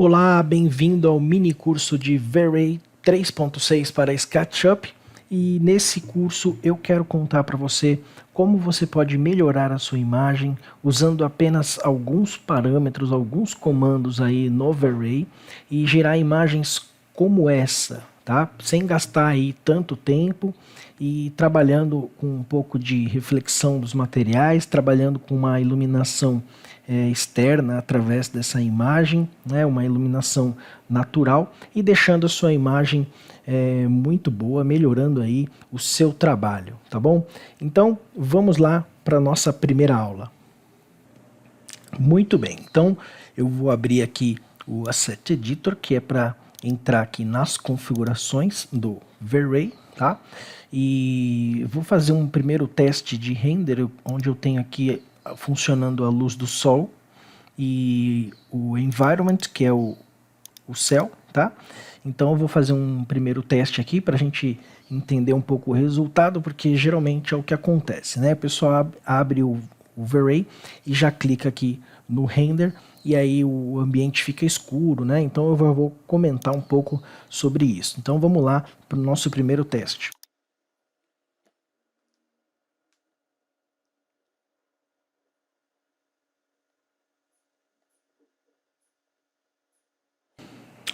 Olá, bem-vindo ao mini curso de V-Ray 3.6 para SketchUp, e nesse curso eu quero contar para você como você pode melhorar a sua imagem usando apenas alguns parâmetros, alguns comandos aí no V-Ray e gerar imagens como essa, tá? Sem gastar aí tanto tempo e trabalhando com um pouco de reflexão dos materiais, trabalhando com uma iluminação externa através dessa imagem, né, uma iluminação natural e deixando a sua imagem muito boa, melhorando aí o seu trabalho, tá bom? Então vamos lá para a nossa primeira aula. Muito bem, então eu vou abrir aqui o Asset Editor, que é para entrar aqui nas configurações do V-Ray, tá? E vou fazer um primeiro teste de render, onde eu tenho aqui funcionando a luz do sol e o environment, que é o céu, tá? Então eu vou fazer um primeiro teste aqui para a gente entender um pouco o resultado, porque geralmente é o que acontece, né? A pessoa abre o V-Ray e já clica aqui no render e aí o ambiente fica escuro, né? Então eu vou comentar um pouco sobre isso. Então vamos lá para o nosso primeiro teste.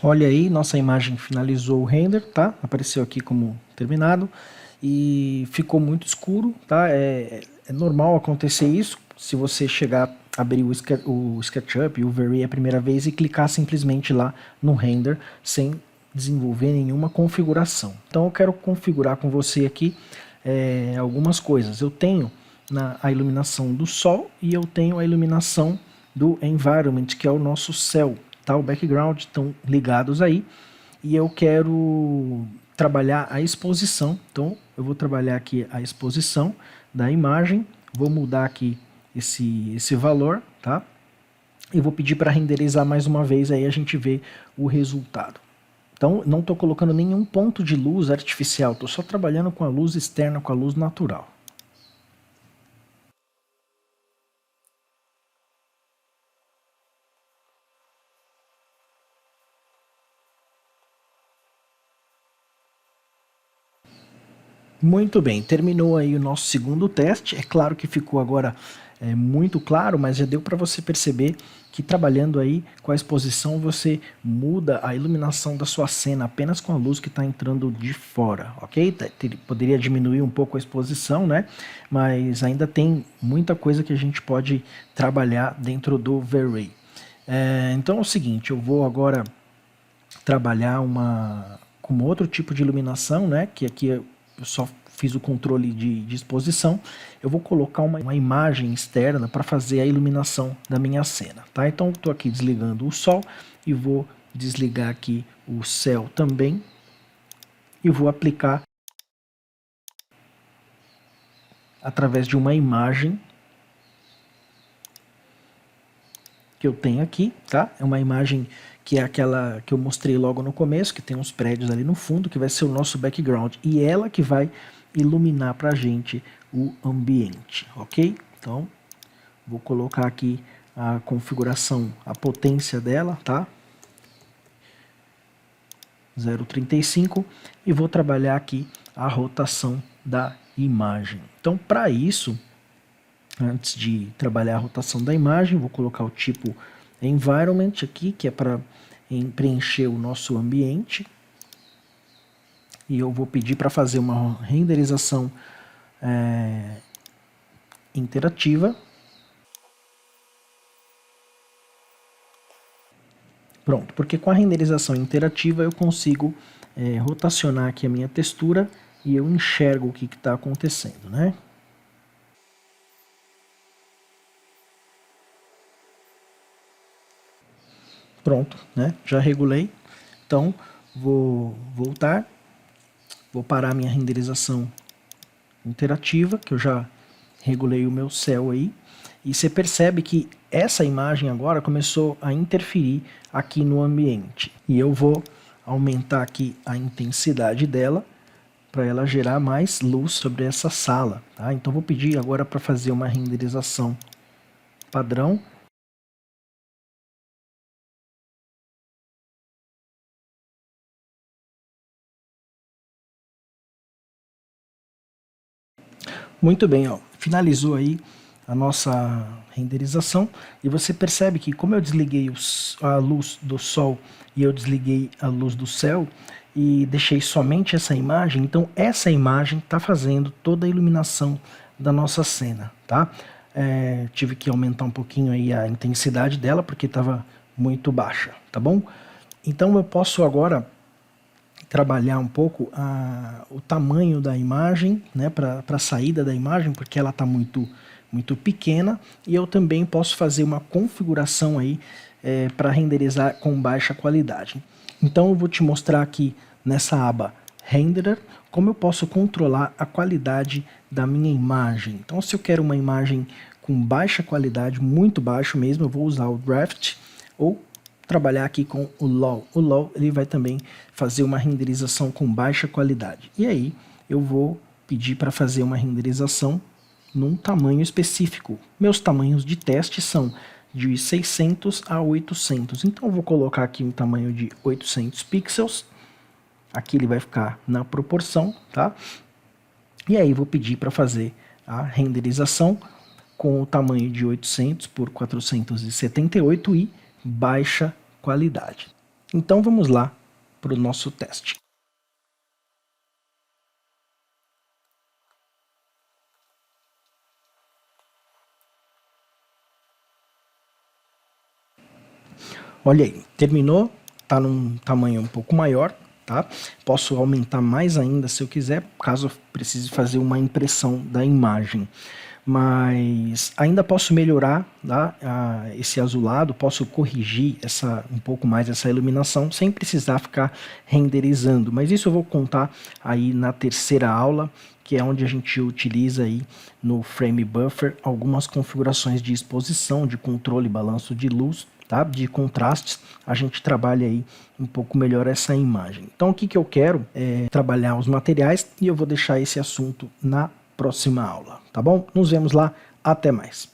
Olha aí, nossa imagem finalizou o render, tá? Apareceu aqui como terminado e ficou muito escuro, tá? É normal acontecer isso se você chegar a abrir o SketchUp e o V-Ray a primeira vez e clicar simplesmente lá no render sem desenvolver nenhuma configuração. Então eu quero configurar com você aqui algumas coisas. Eu tenho a iluminação do sol e eu tenho a iluminação do environment, que é o nosso céu. Tá, o background estão ligados aí e eu quero trabalhar a exposição. Então eu vou trabalhar aqui a exposição da imagem, vou mudar aqui esse valor, tá? E vou pedir para renderizar mais uma vez, aí a gente vê o resultado. Então não estou colocando nenhum ponto de luz artificial, estou só trabalhando com a luz externa, com a luz natural. Muito bem, terminou aí o nosso segundo teste. É claro que ficou agora muito claro, mas já deu para você perceber que trabalhando aí com a exposição você muda a iluminação da sua cena apenas com a luz que está entrando de fora, ok? Poderia diminuir um pouco a exposição, né? Mas ainda tem muita coisa que a gente pode trabalhar dentro do V-Ray. Então é o seguinte, eu vou agora trabalhar com outro tipo de iluminação, né? Que aqui eu só fiz o controle de exposição. Eu vou colocar uma imagem externa para fazer a iluminação da minha cena, tá? Então estou aqui desligando o sol e vou desligar aqui o céu também e vou aplicar através de uma imagem que eu tenho aqui, tá? É uma imagem que é aquela que eu mostrei logo no começo, que tem uns prédios ali no fundo, que vai ser o nosso background, e ela que vai iluminar pra gente o ambiente, ok? Então, vou colocar aqui a configuração, a potência dela, tá? 0,35 e vou trabalhar aqui a rotação da imagem. Então, para isso, antes de trabalhar a rotação da imagem, vou colocar o tipo Environment aqui, que é para preencher o nosso ambiente. E eu vou pedir para fazer uma renderização interativa. Pronto, porque com a renderização interativa eu consigo rotacionar aqui a minha textura e eu enxergo o que está acontecendo, né? Pronto, né? Já regulei. Então, vou voltar, vou parar minha renderização interativa, que eu já regulei o meu céu aí. E você percebe que essa imagem agora começou a interferir aqui no ambiente. E eu vou aumentar aqui a intensidade dela para ela gerar mais luz sobre essa sala, tá? Então vou pedir agora para fazer uma renderização padrão. Muito bem, ó, finalizou aí a nossa renderização e você percebe que como eu desliguei a luz do sol e eu desliguei a luz do céu e deixei somente essa imagem, então essa imagem está fazendo toda a iluminação da nossa cena, tá? Tive que aumentar um pouquinho aí a intensidade dela porque estava muito baixa, tá bom? Então eu posso agora trabalhar um pouco o tamanho da imagem, né, para a saída da imagem, porque ela está muito pequena, e eu também posso fazer uma configuração aí para renderizar com baixa qualidade. Então eu vou te mostrar aqui nessa aba Renderer como eu posso controlar a qualidade da minha imagem. Então se eu quero uma imagem com baixa qualidade, muito baixo mesmo, eu vou usar o Draft ou trabalhar aqui com o LAW. O LAW ele vai também fazer uma renderização com baixa qualidade. E aí eu vou pedir para fazer uma renderização num tamanho específico. Meus tamanhos de teste são de 600 a 800. Então eu vou colocar aqui um tamanho de 800 pixels. Aqui ele vai ficar na proporção, tá? E aí vou pedir para fazer a renderização com o tamanho de 800 por 478 e baixa qualidade. Então vamos lá para o nosso teste. Olha aí, terminou, está num tamanho um pouco maior, tá? Posso aumentar mais ainda se eu quiser, caso eu precise fazer uma impressão da imagem. Mas ainda posso melhorar, tá, esse azulado, posso corrigir um pouco mais essa iluminação sem precisar ficar renderizando. Mas isso eu vou contar aí na terceira aula, que é onde a gente utiliza aí no Frame Buffer algumas configurações de exposição, de controle e balanço de luz, tá? De contrastes, a gente trabalha aí um pouco melhor essa imagem. Então o que eu quero é trabalhar os materiais e eu vou deixar esse assunto na próxima aula, tá bom? Nos vemos lá, até mais.